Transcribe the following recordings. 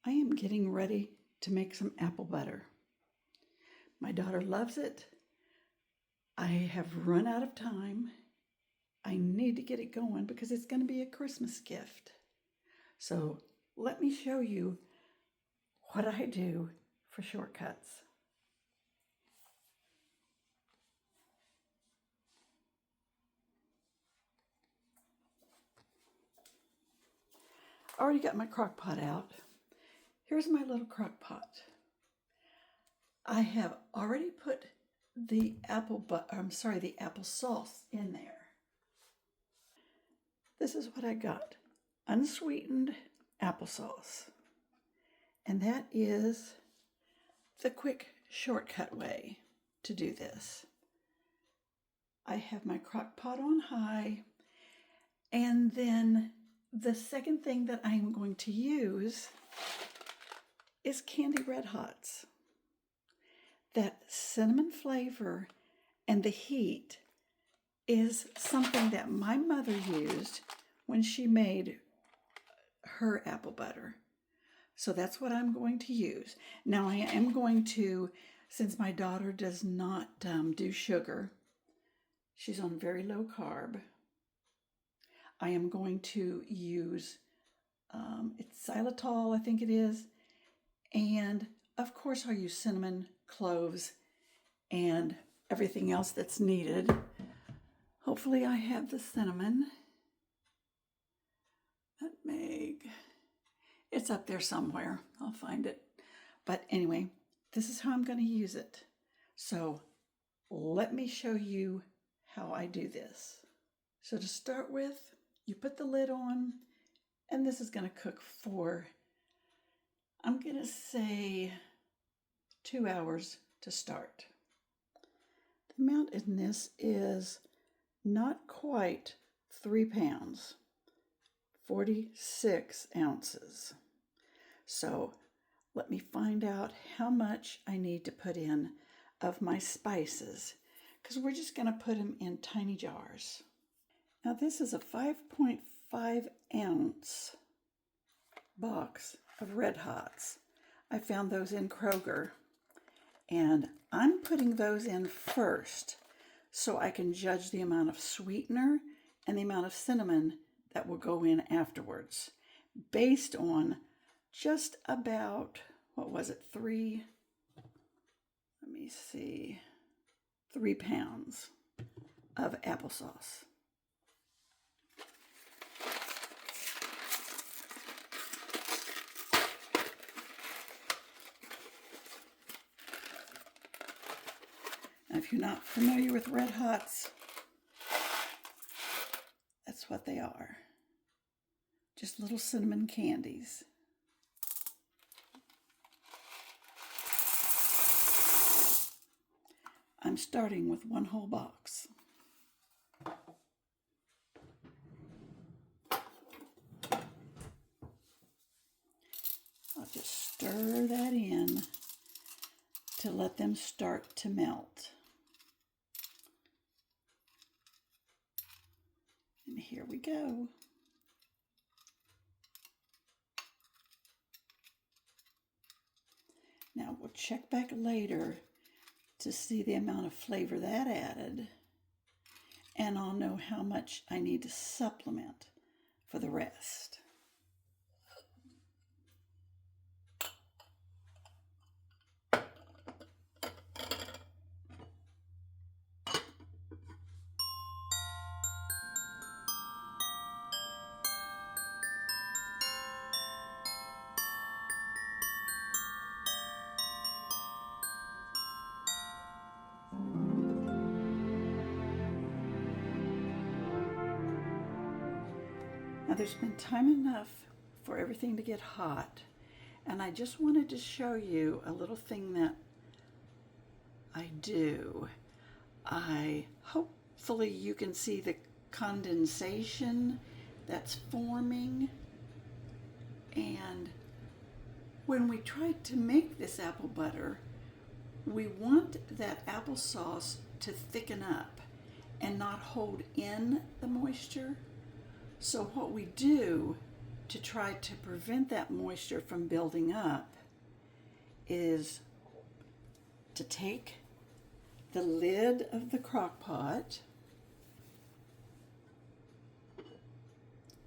I am getting ready to make some apple butter. My daughter loves it. I have run out of time. I need to get it going because it's going to be a Christmas gift. So let me show you what I do for shortcuts. I already got my crock pot out. Here's my little crock pot. I have already put the apple sauce in there. This is what I got. Unsweetened applesauce. And that is the quick shortcut way to do this. I have my crock pot on high, and then the second thing that I'm going to use is candy Red Hots. That cinnamon flavor and the heat is something that my mother used when she made her apple butter. So that's what I'm going to use. Now I am going to, since my daughter does not do sugar, she's on very low carb, I am going to use, it's xylitol, I think it is, and of course I'll use cinnamon, cloves, and everything else that's needed. Hopefully I have the cinnamon. Nutmeg. It's up there somewhere. I'll find it. But anyway, this is how I'm going to use it. So let me show you how I do this. So to start with, you put the lid on, and this is going to cook for, I'm going to say 2 hours to start. The amount in this is not quite 3 pounds, 46 ounces. So let me find out how much I need to put in of my spices, because we're just going to put them in tiny jars. Now this is a 5.5 ounce box of Red Hots. I found those in Kroger, and I'm putting those in first so I can judge the amount of sweetener and the amount of cinnamon that will go in afterwards, based on just about, what was it, 3 pounds of applesauce. Now, if you're not familiar with Red Hots, that's what they are. Just little cinnamon candies. I'm starting with 1 whole box. I'll just stir that in to let them start to melt. And here we go. Now we'll check back later to see the amount of flavor that added, and I'll know how much I need to supplement for the rest. Now there's been time enough for everything to get hot, and I just wanted to show you a little thing that I do. Hopefully you can see the condensation that's forming, and when we try to make this apple butter, we want that applesauce to thicken up and not hold in the moisture. So what we do to try to prevent that moisture from building up is to take the lid of the crock pot.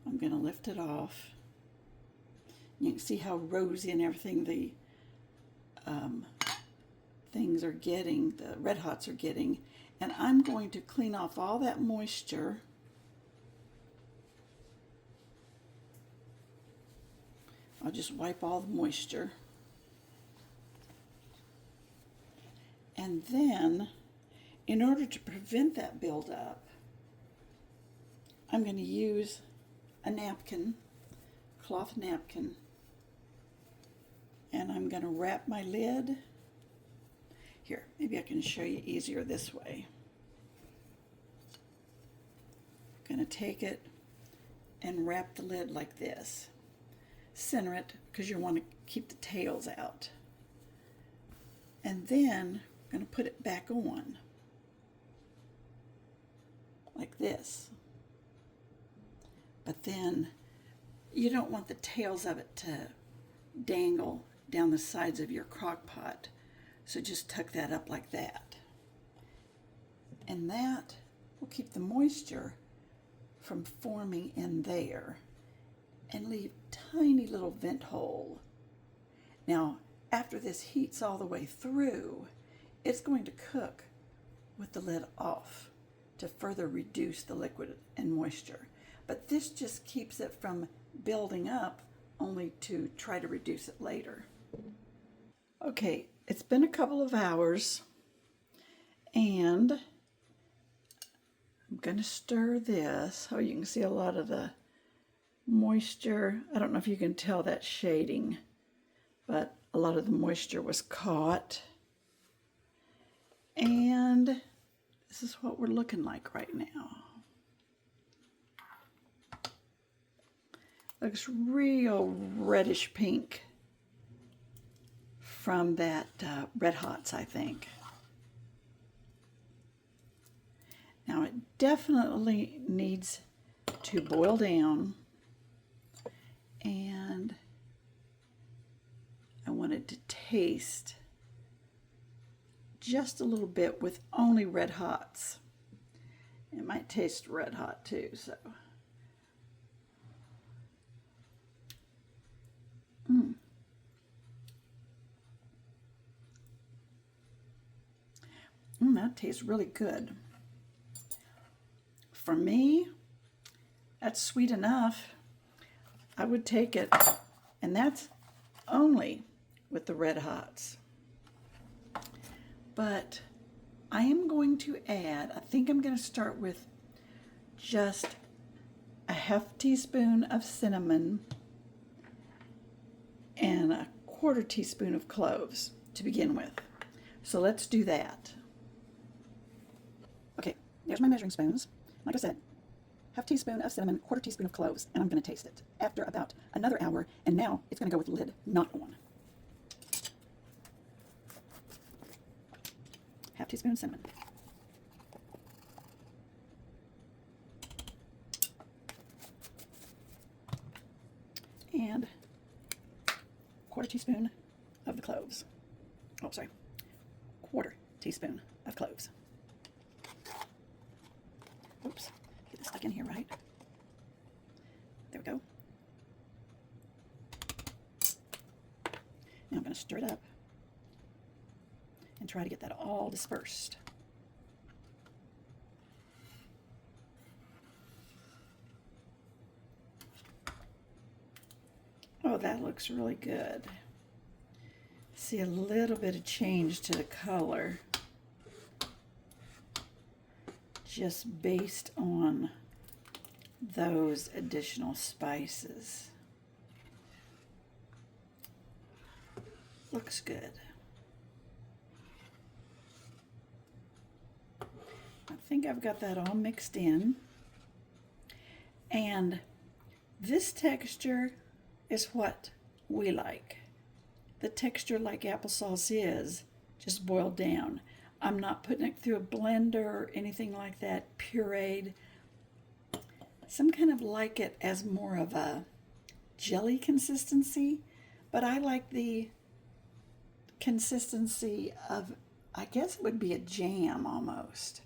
I'm going to lift it off. You can see how rosy and everything the things are getting, the Red Hots are getting. And I'm going to clean off all that moisture. I'll just wipe all the moisture. And then, in order to prevent that buildup, I'm going to use a napkin, cloth napkin, and I'm going to wrap my lid. Here, maybe I can show you easier this way. I'm going to take it and wrap the lid like this. Center it because you want to keep the tails out. And then I'm going to put it back on like this. But then you don't want the tails of it to dangle down the sides of your crock pot. So just tuck that up like that. And that will keep the moisture from forming in there and leave tiny little vent hole. Now, after this heats all the way through, it's going to cook with the lid off to further reduce the liquid and moisture. But this just keeps it from building up, only to try to reduce it later. Okay, it's been a couple of hours, and I'm going to stir this. Oh, you can see a lot of the moisture. I don't know if you can tell that shading, but a lot of the moisture was caught. And this is what we're looking like right now. Looks real reddish pink from that Red Hots, I think. Now it definitely needs to boil down, and I want it to taste just a little bit with only Red Hots. It might taste red hot too, so. That tastes really good. For me, that's sweet enough. I would take it, and that's only with the Red Hots. But I am going to add, I think I'm going to start with just a half teaspoon of cinnamon and a quarter teaspoon of cloves to begin with. So let's do that. Okay, there's my measuring spoons. Like I said, half teaspoon of cinnamon, quarter teaspoon of cloves, and I'm going to taste it after about another hour, and now it's going to go with the lid not on. Half teaspoon cinnamon. And quarter teaspoon of the cloves. Oh, sorry. Quarter teaspoon of cloves. Oops. Get this stuck in here, right? There we go. Now I'm going to stir it up and try to get that all dispersed. Oh, that looks really good. See a little bit of change to the color just based on those additional spices. Looks good. I think I've got that all mixed in. And this texture is what we like. The texture like applesauce is, just boiled down. I'm not putting it through a blender or anything like that, pureed. Some kind of like it as more of a jelly consistency, but I like the consistency of, I guess it would be a jam almost.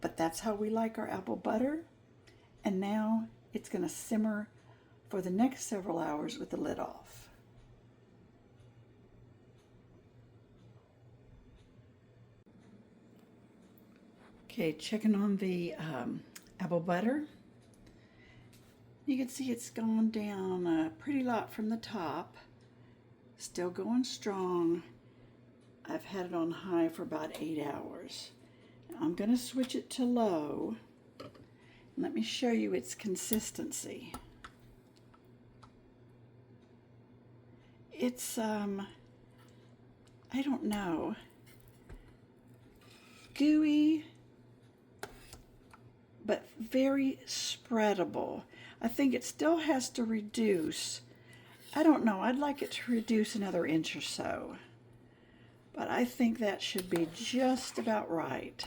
But that's how we like our apple butter. And now it's going to simmer for the next several hours with the lid off. Okay, checking on the apple butter. You can see it's gone down a pretty lot from the top. Still going strong. I've had it on high for about 8 hours. Now I'm going to switch it to low. Let me show you its consistency. It's, I don't know, gooey, but very spreadable. I think it still has to reduce. I don't know, I'd like it to reduce another inch or so. But I think that should be just about right.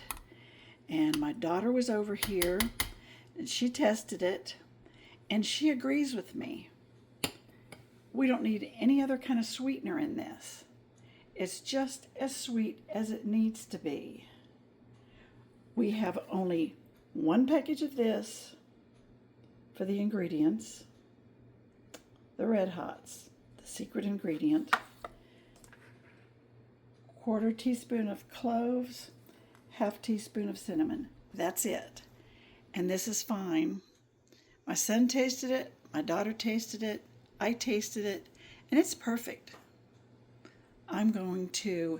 And my daughter was over here, and she tested it, and she agrees with me. We don't need any other kind of sweetener in this. It's just as sweet as it needs to be. We have only one package of this for the ingredients. The Red Hots, the secret ingredient. 1/4 teaspoon of cloves, 1/2 teaspoon of cinnamon. That's it. And this is fine. My son tasted it, my daughter tasted it, I tasted it, and it's perfect. I'm going to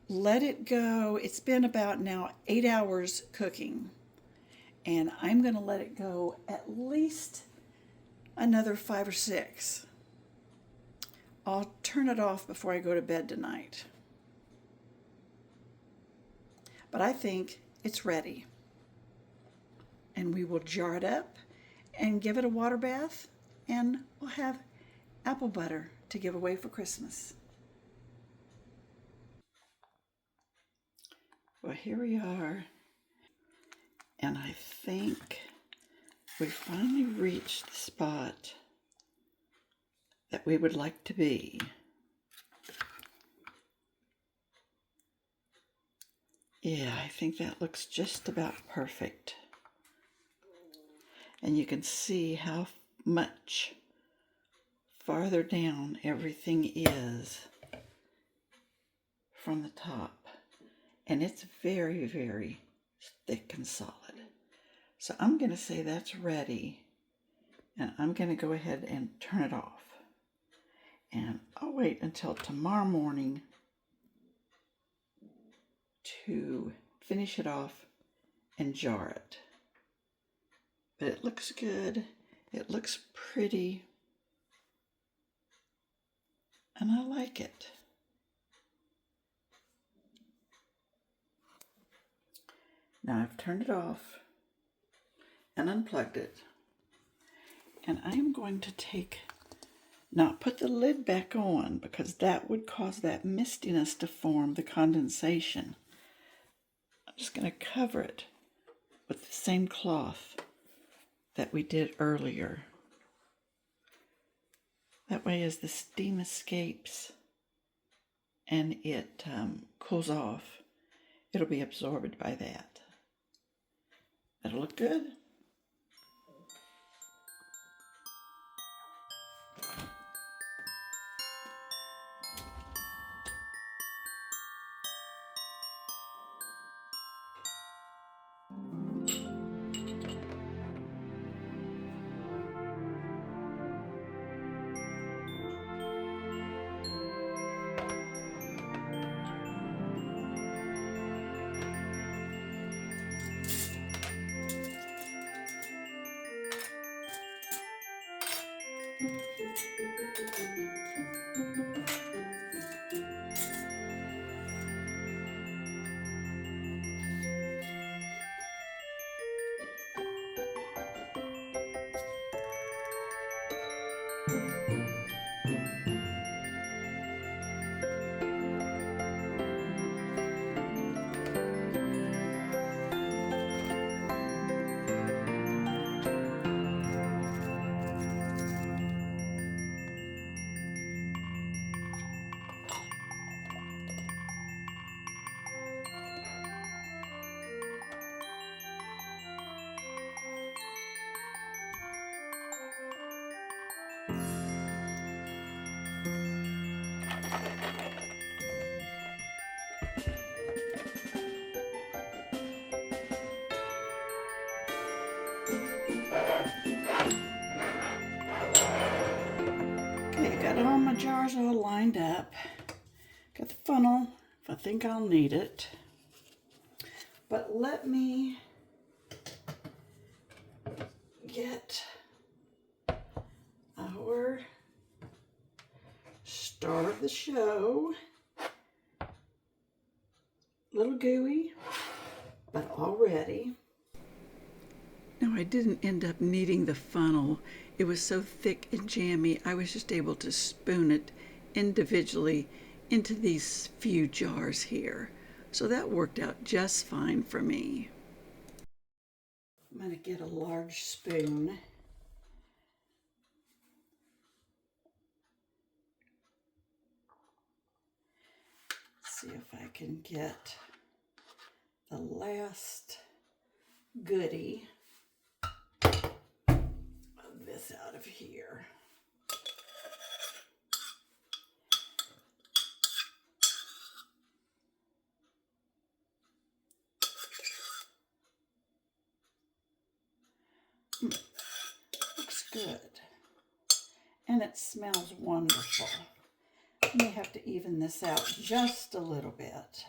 let it go. It's been about now 8 hours cooking, and I'm going to let it go at least another 5 or 6. I'll turn it off before I go to bed tonight. But I think it's ready. And we will jar it up and give it a water bath, and we'll have apple butter to give away for Christmas. Well, here we are. And I think we finally reached the spot that we would like to be. Yeah, I think that looks just about perfect. And you can see how much farther down everything is from the top. And it's very, very thick and solid. So I'm going to say that's ready. And I'm going to go ahead and turn it off. And I'll wait until tomorrow morning to finish it off and jar it. But it looks good. It looks pretty. And I like it. Now I've turned it off and unplugged it. And I am going to not put the lid back on, because that would cause that mistiness to form, the condensation. I'm just going to cover it with the same cloth that we did earlier. That way, as the steam escapes and it cools off, it'll be absorbed by that. That'll look good. Got all my jars all lined up. Got the funnel if I think I'll need it. But let me get our star of the show. Little gooey, but all ready. Now, I didn't end up needing the funnel. It was so thick and jammy, I was just able to spoon it individually into these few jars here. So that worked out just fine for me. I'm going to get a large spoon. See if I can get the last goodie of this out of here. Looks good. And it smells wonderful. I may have to even this out just a little bit.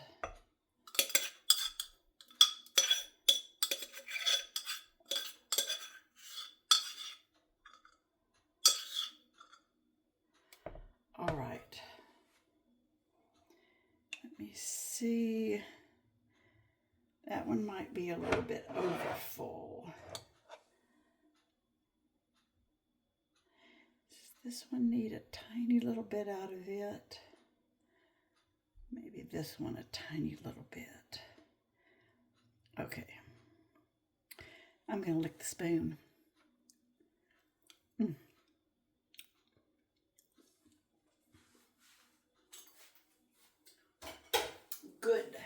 All right. Let me see. That one might be a little bit over full. Does this one need a tiny little bit out of it? Maybe this one a tiny little bit. Okay. I'm going to lick the spoon. Good.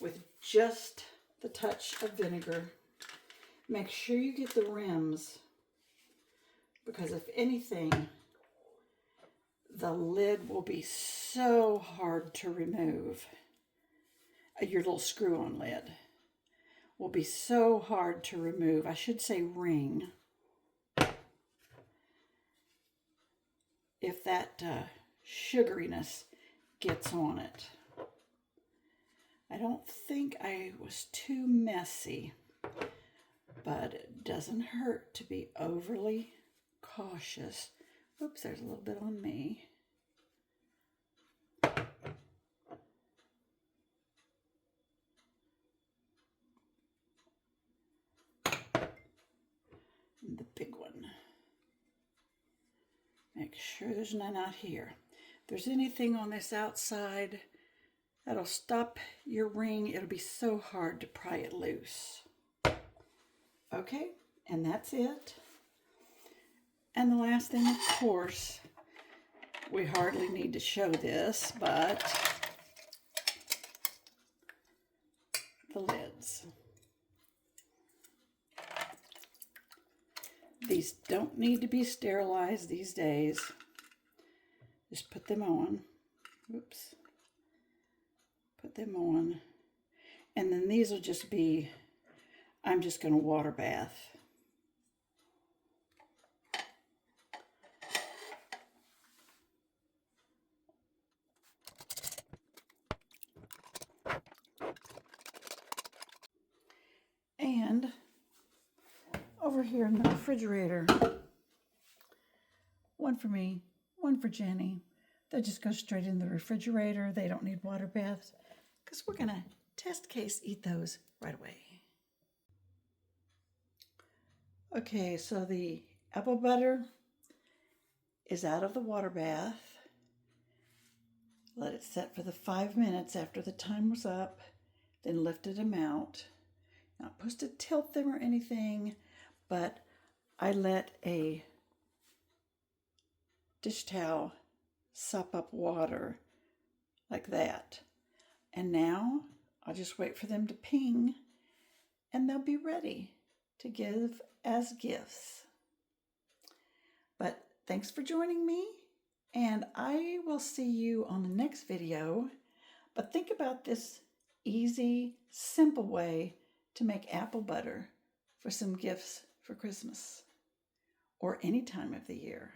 With just the touch of vinegar. Make sure you get the rims, because if anything, the lid will be so hard to remove. Your little screw-on lid will be so hard to remove. I should say ring. If that sugariness gets on it. I don't think I was too messy, but it doesn't hurt to be overly cautious. Oops, there's a little bit on me. And the big one. Make sure there's none out here. If there's anything on this outside that'll stop your ring, it'll be so hard to pry it loose. Okay, and that's it. And the last thing, of course, we hardly need to show this, but the lids. These don't need to be sterilized these days. Just put them on. Oops. Put them on. And then these will just be, I'm just going to water bath. And over here in the refrigerator, one for me, one for Jenny. They just go straight in the refrigerator. They don't need water baths because we're going to test case eat those right away. Okay, so the apple butter is out of the water bath. Let it set for the 5 minutes after the time was up, then lifted them out. Not supposed to tilt them or anything, but I let a dish towel sop up water like that. And now I'll just wait for them to ping and they'll be ready to give as gifts. But thanks for joining me, and I will see you on the next video. But think about this easy, simple way to make apple butter for some gifts for Christmas or any time of the year.